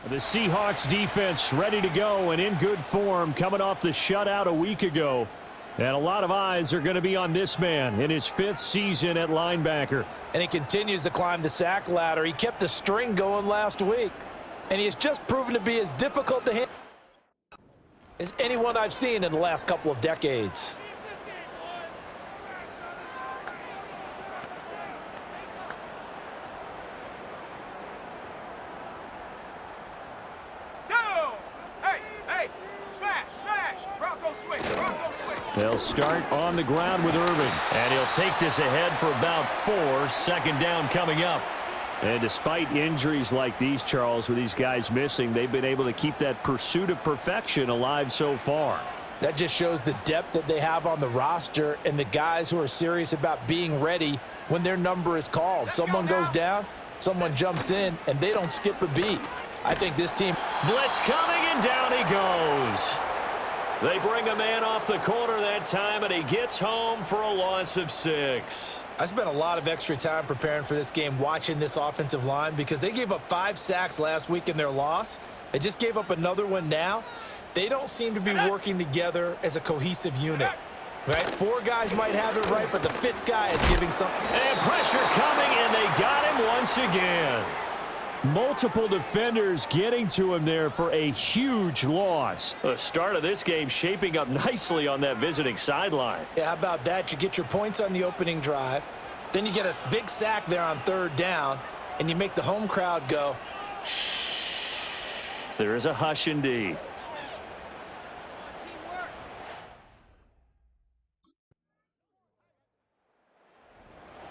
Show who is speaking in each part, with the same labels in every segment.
Speaker 1: The Seahawks defense ready to go and in good form coming off the shutout a week ago. And a lot of eyes are going to be on this man in his 5th season at linebacker.
Speaker 2: And he continues to climb the sack ladder. He kept the string going last week. And he has just proven to be as difficult to handle as anyone I've seen in the last couple of decades.
Speaker 1: They'll start on the ground with Irving. And he'll take this ahead for about 4. 2nd down coming up. And despite injuries like these, Charles, with these guys missing, they've been able to keep that pursuit of perfection alive so far.
Speaker 2: That just shows the depth that they have on the roster and the guys who are serious about being ready when their number is called. Someone goes down, someone jumps in, and they don't skip a beat. I think this team...
Speaker 1: Blitz coming, and down he goes. They bring a man off the corner that time, and he gets home for a loss of 6.
Speaker 2: I spent a lot of extra time preparing for this game watching this offensive line because they gave up 5 sacks last week in their loss. They just gave up another one now. They don't seem to be working together as a cohesive unit. Right? 4 guys might have it right, but the 5th guy is giving something.
Speaker 1: And pressure coming, and they got him once again. Multiple defenders getting to him there for a huge loss. The start of this game shaping up nicely on that visiting sideline.
Speaker 2: Yeah, how about that? You get your points on the opening drive. Then you get a big sack there on 3rd down, and you make the home crowd go, shh.
Speaker 1: There is a hush indeed.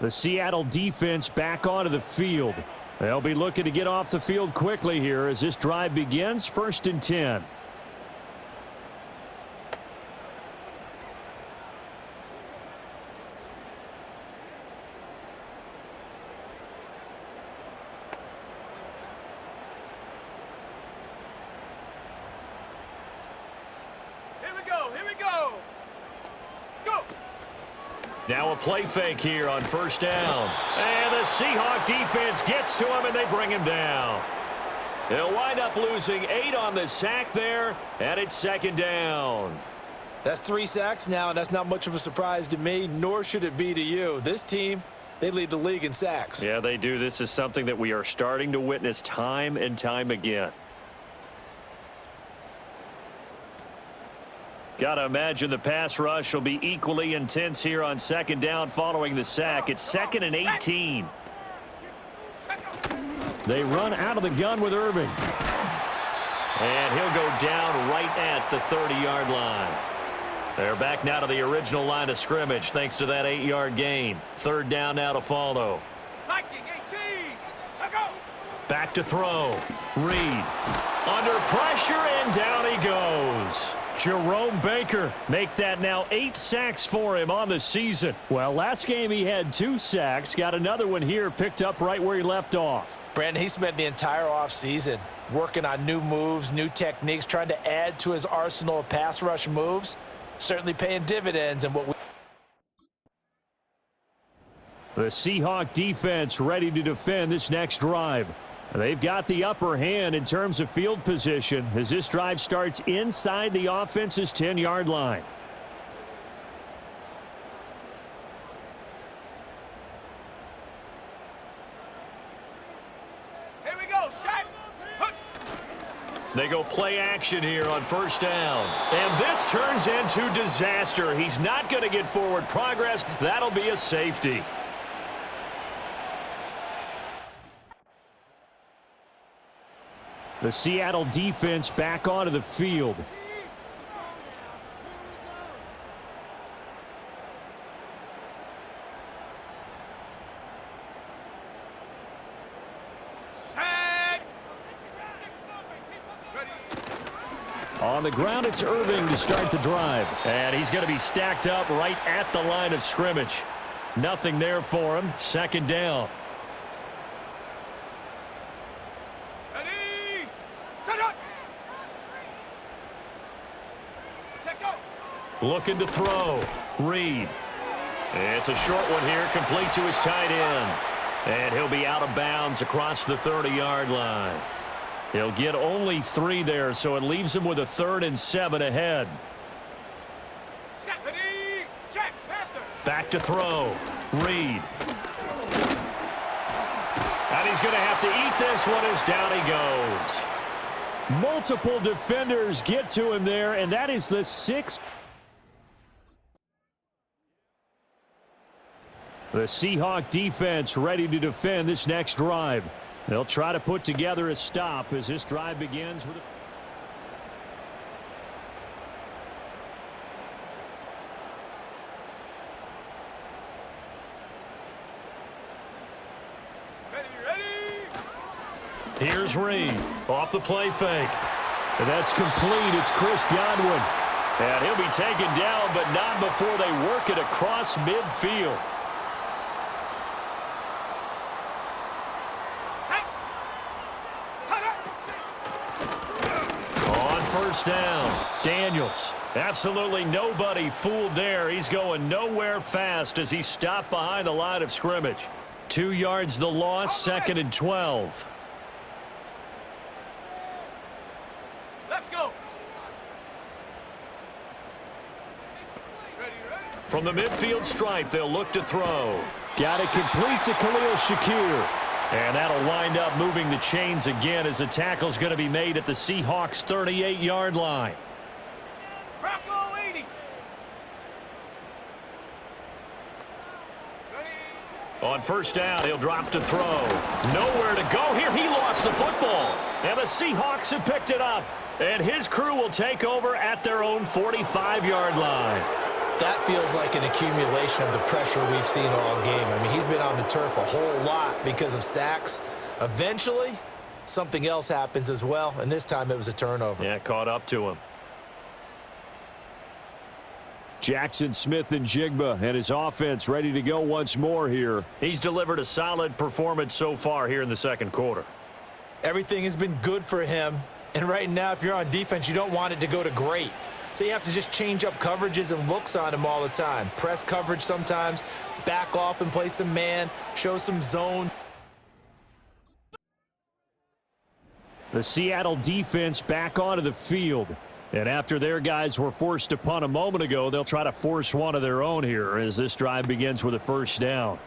Speaker 1: The Seattle defense back onto the field. They'll be looking to get off the field quickly here as this drive begins. 1st and 10. Now a play fake here on 1st down. And the Seahawk defense gets to him, and they bring him down. They'll wind up losing 8 on the sack there, and it's 2nd down.
Speaker 2: That's 3 sacks now, and that's not much of a surprise to me, nor should it be to you. This team, they lead the league in sacks.
Speaker 1: Yeah, they do. This is something that we are starting to witness time and time again. Got to imagine the pass rush will be equally intense here on 2nd down following the sack. It's 2nd and 18. They run out of the gun with Irving. And he'll go down right at the 30-yard line. They're back now to the original line of scrimmage thanks to that 8-yard gain. 3rd down now to follow. Back to throw. Reed under pressure, and down he goes. Jerome Baker make that now 8 sacks for him on the season. Well, last game he had 2 sacks. Got another one here picked up right where he left off.
Speaker 2: Brandon, he spent the entire offseason working on new moves, new techniques, trying to add to his arsenal of pass rush moves. Certainly paying dividends. And what
Speaker 1: the Seahawk defense ready to defend this next drive. They've got the upper hand in terms of field position as this drive starts inside the offense's 10-yard line.
Speaker 3: Here we go, set.
Speaker 1: They go play action here on 1st down. And this turns into disaster. He's not going to get forward progress. That'll be a safety. The Seattle defense back onto the field. On the ground, it's Irving to start the drive. And he's going to be stacked up right at the line of scrimmage. Nothing there for him. 2nd down. Looking to throw. Reed. It's a short one here, complete to his tight end. And he'll be out of bounds across the 30-yard line. He'll get only 3 there, so it leaves him with a 3rd and 7 ahead. Back to throw. Reed. And he's going to have to eat this one as down he goes. Multiple defenders get to him there, and that is the 6th. The Seahawk defense ready to defend this next drive. They'll try to put together a stop as this drive begins with a... Here's Reed off the play fake. And that's complete. It's Chris Godwin. And he'll be taken down, but not before they work it across midfield. On first down, Daniels. Absolutely nobody fooled there. He's going nowhere fast as he stopped behind the line of scrimmage. 2 yards the loss, 2nd and 12. From the midfield stripe, they'll look to throw. Got it complete to Khalil Shakir. And that'll wind up moving the chains again as the tackle's going to be made at the Seahawks' 38-yard line. On first down, he'll drop to throw. Nowhere to go here. He lost the football. And the Seahawks have picked it up. And his crew will take over at their own 45-yard line.
Speaker 2: That feels like an accumulation of the pressure we've seen all game. I mean, he's been on the turf a whole lot because of sacks. Eventually, something else happens as well, and this time it was a turnover.
Speaker 1: Yeah, caught up to him. Jackson Smith and Jigba and his offense ready to go once more here. He's delivered a solid performance so far here in the second quarter.
Speaker 2: Everything has been good for him, and right now, if you're on defense, you don't want it to go to great. So you have to just change up coverages and looks on him all the time. Press coverage sometimes, back off and play some man, show some zone.
Speaker 1: The Seattle defense back onto the field. And after their guys were forced to punt a moment ago, they'll try to force one of their own here as this drive begins with a first down.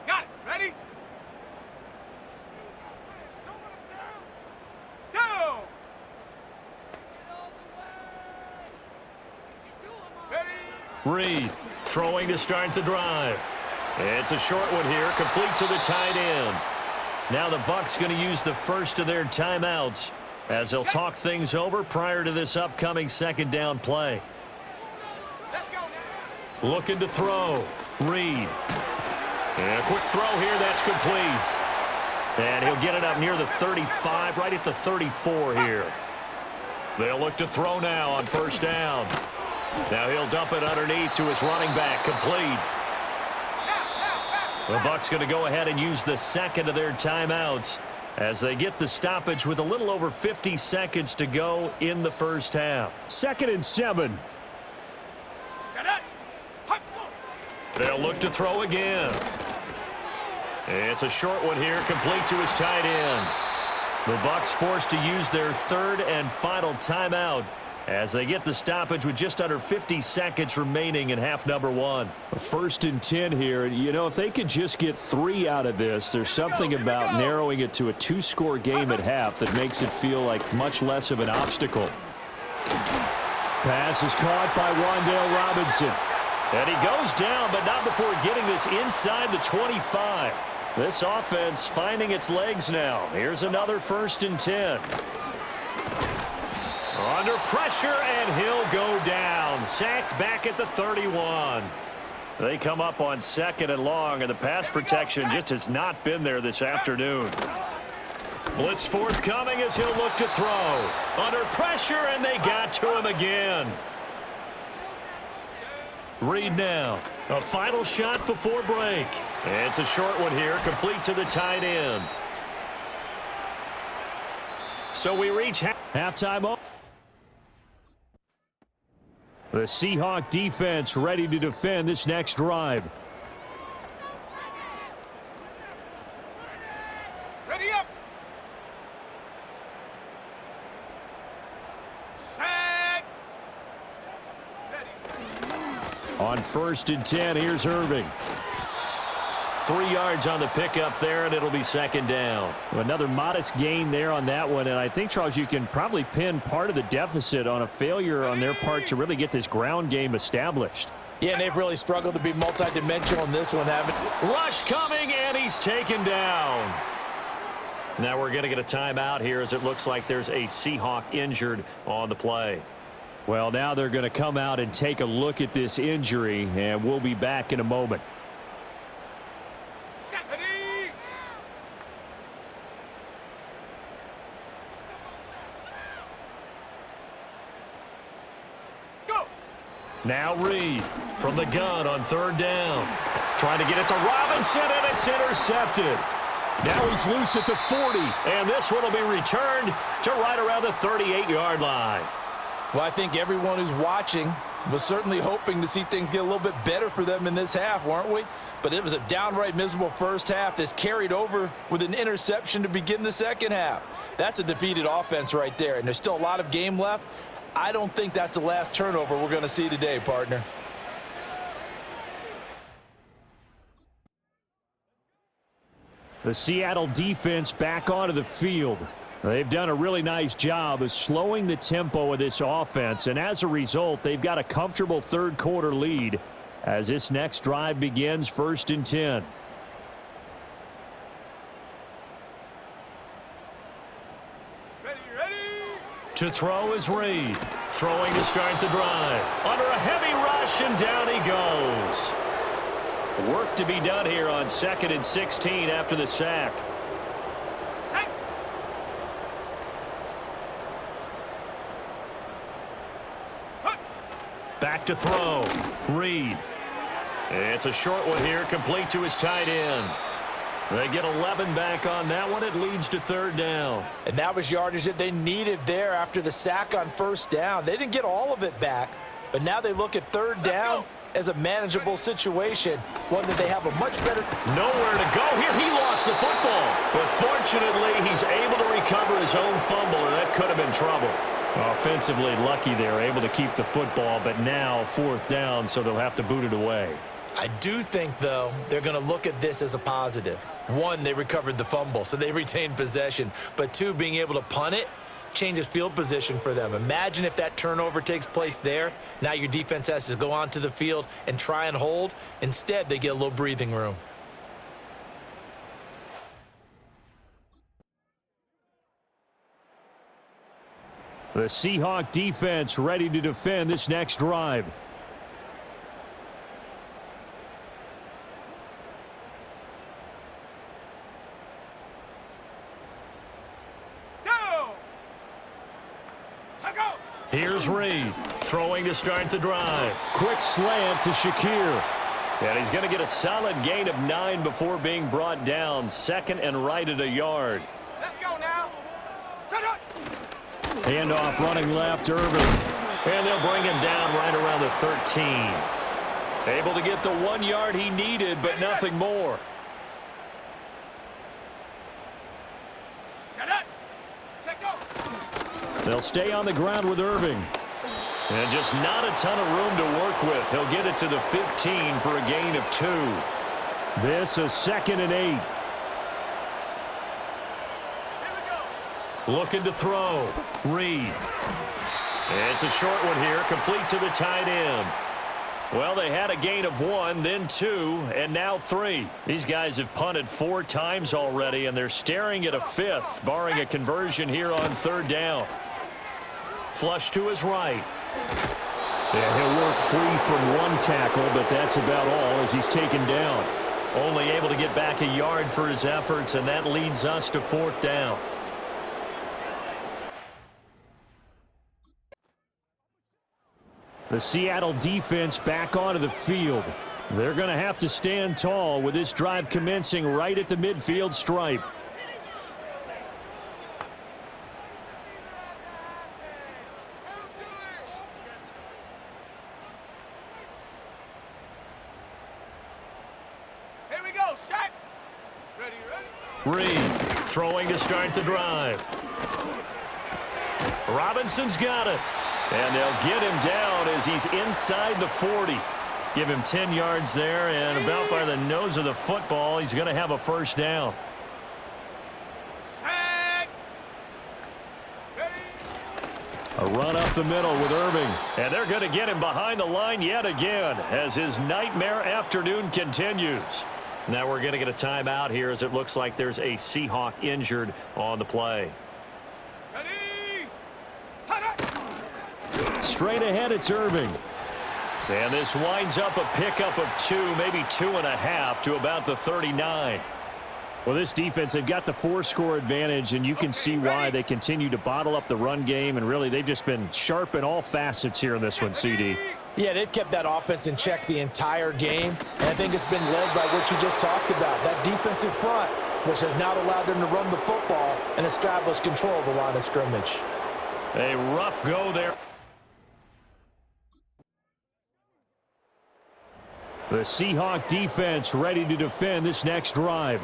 Speaker 3: Got it. Ready? Go!
Speaker 1: Reed throwing to start the drive. It's a short one here, complete to the tight end. Now the Bucs going to use the first of their timeouts as they'll talk things over prior to this upcoming second down play.
Speaker 3: Let's go now.
Speaker 1: Looking to throw. Reed. And a quick throw here, that's complete. And he'll get it up near the 35, right at the 34 here. They'll look to throw now on first down. Now he'll dump it underneath to his running back, complete. The Bucs going to go ahead and use the second of their timeouts as they get the stoppage with a little over 50 seconds to go in the first half. 2nd and 7. They'll look to throw again. It's a short one here, complete to his tight end. The Bucs forced to use their third and final timeout as they get the stoppage with just under 50 seconds remaining in half number 1. 1st and 10 here. You know, if they could just get 3 out of this, there's something about narrowing it to a 2-score game at half that makes it feel like much less of an obstacle. Pass is caught by Wan'Dale Robinson. And he goes down, but not before getting this inside the 25. This offense finding its legs now. Here's another 1st and 10. Under pressure, and he'll go down. Sacked back at the 31. They come up on 2nd and long, and the pass protection just has not been there this afternoon. Blitz forthcoming as he'll look to throw. Under pressure, and they got to him again. Reed now. A final shot before break. It's a short one here, complete to the tight end. So we reach halftime. The Seahawk defense ready to defend this next drive. On 1st and 10, here's Irving. 3 yards on the pickup there, and it'll be 2nd down.
Speaker 4: Another modest gain there on that one, and I think, Charles, you can probably pin part of the deficit on a failure on their part to really get this ground game established.
Speaker 2: Yeah, and they've really struggled to be multidimensional in this one, haven't they?
Speaker 1: Rush coming, and he's taken down. Now we're going to get a timeout here as it looks like there's a Seahawk injured on the play.
Speaker 4: Well, now they're going to come out and take a look at this injury, and we'll be back in a moment.
Speaker 3: Ready? Go.
Speaker 1: Now Reed from the gun on 3rd down. Trying to get it to Robinson, and it's intercepted. Now he's loose at the 40, and this one will be returned to right around the 38-yard line.
Speaker 2: Well, I think everyone who's watching was certainly hoping to see things get a little bit better for them in this half, weren't we? But it was a downright miserable first half. This carried over with an interception to begin the second half. That's a defeated offense right there, and there's still a lot of game left. I don't think that's the last turnover we're going to see today, partner.
Speaker 4: The Seattle defense back onto the field. They've done a really nice job of slowing the tempo of this offense, and as a result, they've got a comfortable 3rd quarter lead as this next drive begins 1st and 10.
Speaker 3: Ready?
Speaker 1: To throw is Reed. Throwing to start the drive. Under a heavy rush, and down he goes. Work to be done here on 2nd and 16 after the sack.
Speaker 3: Set.
Speaker 1: Back to throw. Reed. It's a short one here, complete to his tight end. They get 11 back on that one. It leads to 3rd down.
Speaker 2: And that was yardage that they needed there after the sack on 1st down. They didn't get all of it back, but now they look at 3rd down as a manageable situation, one that they have a much better...
Speaker 1: Nowhere to go here. He lost the football. But fortunately, he's able to recover his own fumble, or that could have been trouble. Offensively lucky they're able to keep the football, but now 4th down, so they'll have to boot it away.
Speaker 2: I do think, though, they're going to look at this as a positive. 1, they recovered the fumble, so they retained possession. But 2, being able to punt it changes field position for them. Imagine if that turnover takes place there. Now your defense has to go onto the field and try and hold. Instead, they get a little breathing room.
Speaker 4: The Seahawk defense ready to defend this next drive.
Speaker 1: Here's Reed, throwing to start the drive.
Speaker 4: Quick slant to Shakir.
Speaker 1: And he's going to get a solid gain of 9 before being brought down. 2nd and right at a yard.
Speaker 3: Let's go now. Set up.
Speaker 4: Handoff running left, Irving.
Speaker 1: And they'll bring him down right around the 13. Able to get the 1 yard he needed, but nothing more.
Speaker 3: Set up. Check go.
Speaker 4: They'll stay on the ground with Irving.
Speaker 1: And just not a ton of room to work with. He'll get it to the 15 for a gain of 2.
Speaker 4: This is 2nd and 8.
Speaker 1: Looking to throw. Reed. It's a short one here, complete to the tight end. Well, they had a gain of 1, then 2, and now 3. These guys have punted 4 times already, and they're staring at a 5th, barring a conversion here on 3rd down. Flush to his right.
Speaker 4: Yeah, he'll work free from 1 tackle, but that's about all as he's taken down.
Speaker 1: Only able to get back a yard for his efforts, and that leads us to 4th down.
Speaker 4: The Seattle defense back onto the field. They're going to have to stand tall with this drive commencing right at the midfield stripe.
Speaker 3: Here we go. Set. Ready.
Speaker 1: Reed throwing to start the drive. Robinson's got it. And they'll get him down as he's inside the 40. Give him 10 yards there, and about by the nose of the football, he's going to have a first down. A run up the middle with Irving. And they're going to get him behind the line yet again as his nightmare afternoon continues. Now we're going to get a timeout here as it looks like there's a Seahawk injured on the play. Straight ahead, it's Irving. And this winds up a pickup of 2, maybe 2.5 to about the 39.
Speaker 4: Well, this defense, they've got the 4-score advantage, and you can see why they continue to bottle up the run game, and really they've just been sharp in all facets here in this one, CD.
Speaker 2: Yeah, they've kept that offense in check the entire game, and I think it's been led by what you just talked about, that defensive front, which has not allowed them to run the football and establish control of the line of scrimmage.
Speaker 1: A rough go there.
Speaker 4: The Seahawk defense ready to defend this next drive.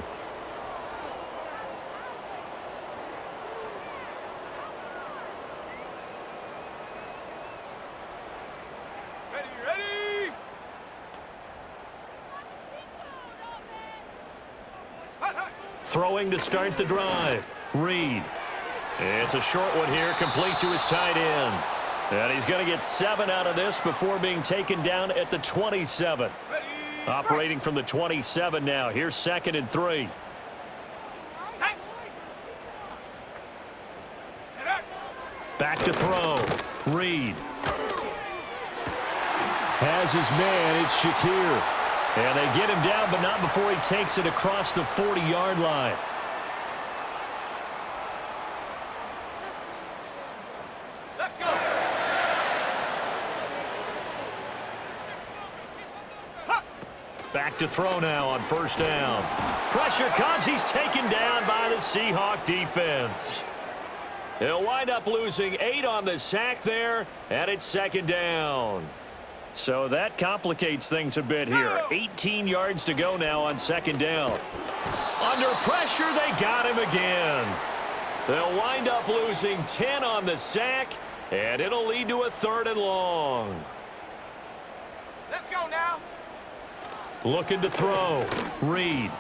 Speaker 3: Ready.
Speaker 1: Throwing to start the drive. Reed. It's a short one here, complete to his tight end. And he's going to get 7 out of this before being taken down at the 27. Operating from the 27 now. Here's 2nd and 3. Back to throw. Reed.
Speaker 4: Has his man, it's Shakir.
Speaker 1: And they get him down, but not before he takes it across the 40-yard line.
Speaker 3: Let's go.
Speaker 1: Back to throw now on first down. Pressure comes. He's taken down by the Seahawk defense. He'll wind up losing 8 on the sack there, and it's 2nd down. So that complicates things a bit here. 18 yards to go now on 2nd down. Under pressure, they got him again. They'll wind up losing 10 on the sack, and it'll lead to a 3rd and long.
Speaker 3: Let's go now.
Speaker 1: Looking to throw. Reed.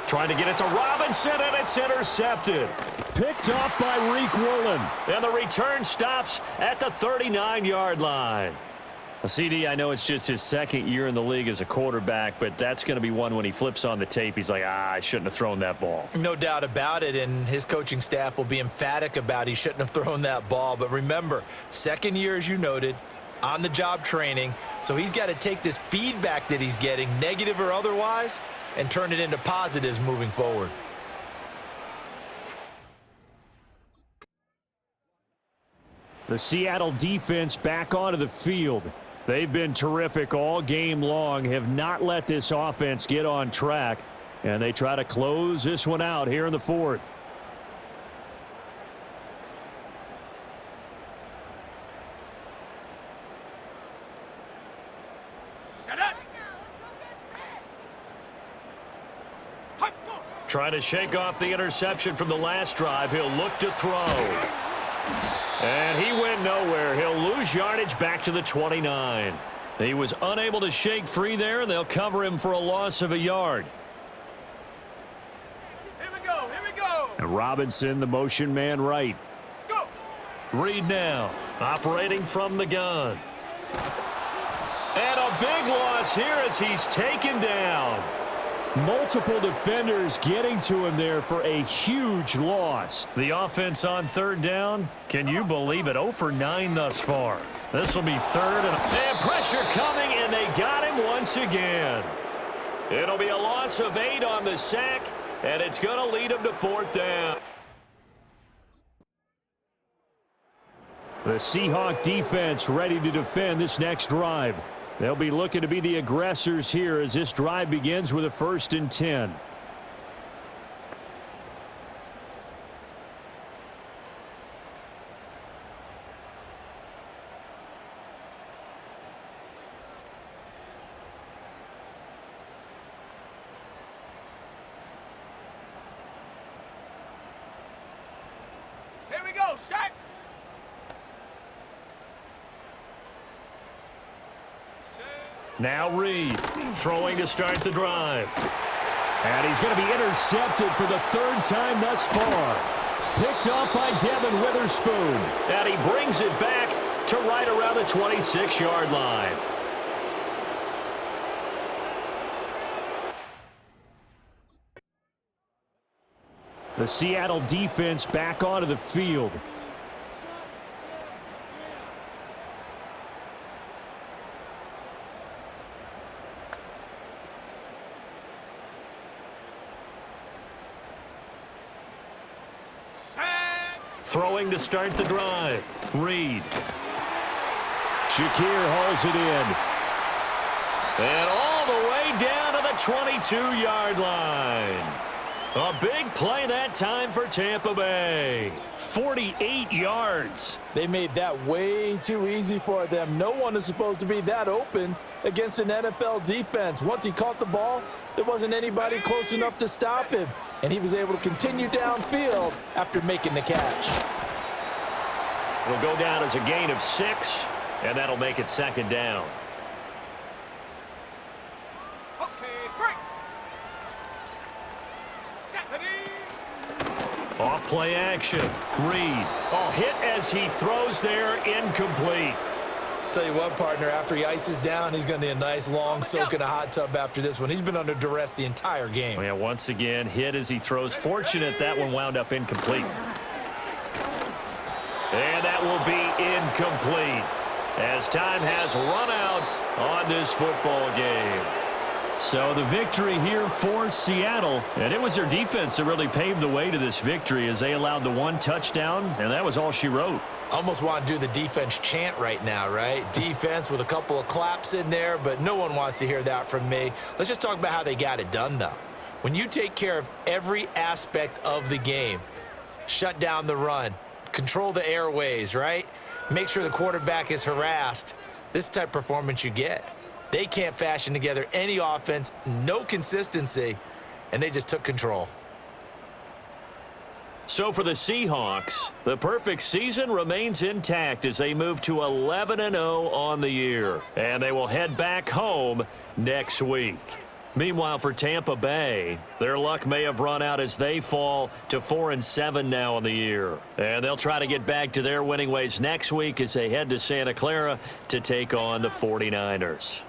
Speaker 1: Trying to get it to Robinson, and it's intercepted.
Speaker 4: Picked off by Reek Woolen.
Speaker 1: And the return stops at the 39-yard line. CD, I know it's just his 2nd year in the league as a quarterback, but that's going to be one when he flips on the tape. He's like, I shouldn't have thrown that ball.
Speaker 2: No doubt about it, and his coaching staff will be emphatic about he shouldn't have thrown that ball. But remember, 2nd year, as you noted, on-the-job training, so he's got to take this feedback that he's getting, negative or otherwise, and turn it into positives moving forward.
Speaker 4: The Seattle defense back onto the field. They've been terrific all game long, have not let this offense get on track, and they try to close this one out here in the 4th.
Speaker 1: Trying to shake off the interception from the last drive. He'll look to throw. And he went nowhere. He'll lose yardage back to the 29. He was unable to shake free there, and they'll cover him for a loss of a yard.
Speaker 3: Here we go. Here we go.
Speaker 4: And Robinson, the motion man right.
Speaker 3: Go.
Speaker 1: Reed now, operating from the gun. And a big loss here as he's taken down.
Speaker 4: Multiple defenders getting to him there for a huge loss.
Speaker 1: The offense on 3rd down, can you believe it? 0 for 9 thus far. This will be 3rd and pressure coming, and they got him once again. It'll be a loss of 8 on the sack, and it's going to lead him to 4th down.
Speaker 4: The Seahawk defense ready to defend this next drive. They'll be looking to be the aggressors here as this drive begins with a 1st and 10.
Speaker 3: Here we go. Set.
Speaker 1: Now Reed, throwing to start the drive.
Speaker 4: And he's going to be intercepted for the third time thus far. Picked off by Devin Witherspoon.
Speaker 1: And he brings it back to right around the 26-yard line.
Speaker 4: The Seattle defense back onto the field.
Speaker 1: Throwing to start the drive. Reed.
Speaker 4: Shakir hauls it in.
Speaker 1: And all the way down to the 22-yard line. A big play that time for Tampa Bay. 48 yards.
Speaker 2: They made that way too easy for them. No one is supposed to be that open against an NFL defense. Once he caught the ball, there wasn't anybody close enough to stop him. And he was able to continue downfield after making the catch.
Speaker 1: It'll go down as a gain of 6, and that'll make it second down. Off play action. Reed. Oh, hit as he throws there, incomplete.
Speaker 2: Tell you what, partner, after he ices down, he's going to need a nice long soak in a hot tub after this one. He's been under duress the entire game.
Speaker 1: Yeah, once again, hit as he throws. Fortunate that one wound up incomplete. And that will be incomplete as time has run out on this football game.
Speaker 4: So the victory here for Seattle, and it was their defense that really paved the way to this victory as they allowed the one touchdown, and that was all she wrote.
Speaker 2: Almost want to do the defense chant right now, right? Defense with a couple of claps in there, but no one wants to hear that from me. Let's just talk about how they got it done, though. When you take care of every aspect of the game, shut down the run, control the airways, right? Make sure the quarterback is harassed. This type of performance you get. They can't fashion together any offense, no consistency, and they just took control.
Speaker 1: So for the Seahawks, the perfect season remains intact as they move to 11-0 on the year. And they will head back home next week. Meanwhile, for Tampa Bay, their luck may have run out as they fall to 4-7 now on the year. And they'll try to get back to their winning ways next week as they head to Santa Clara to take on the 49ers.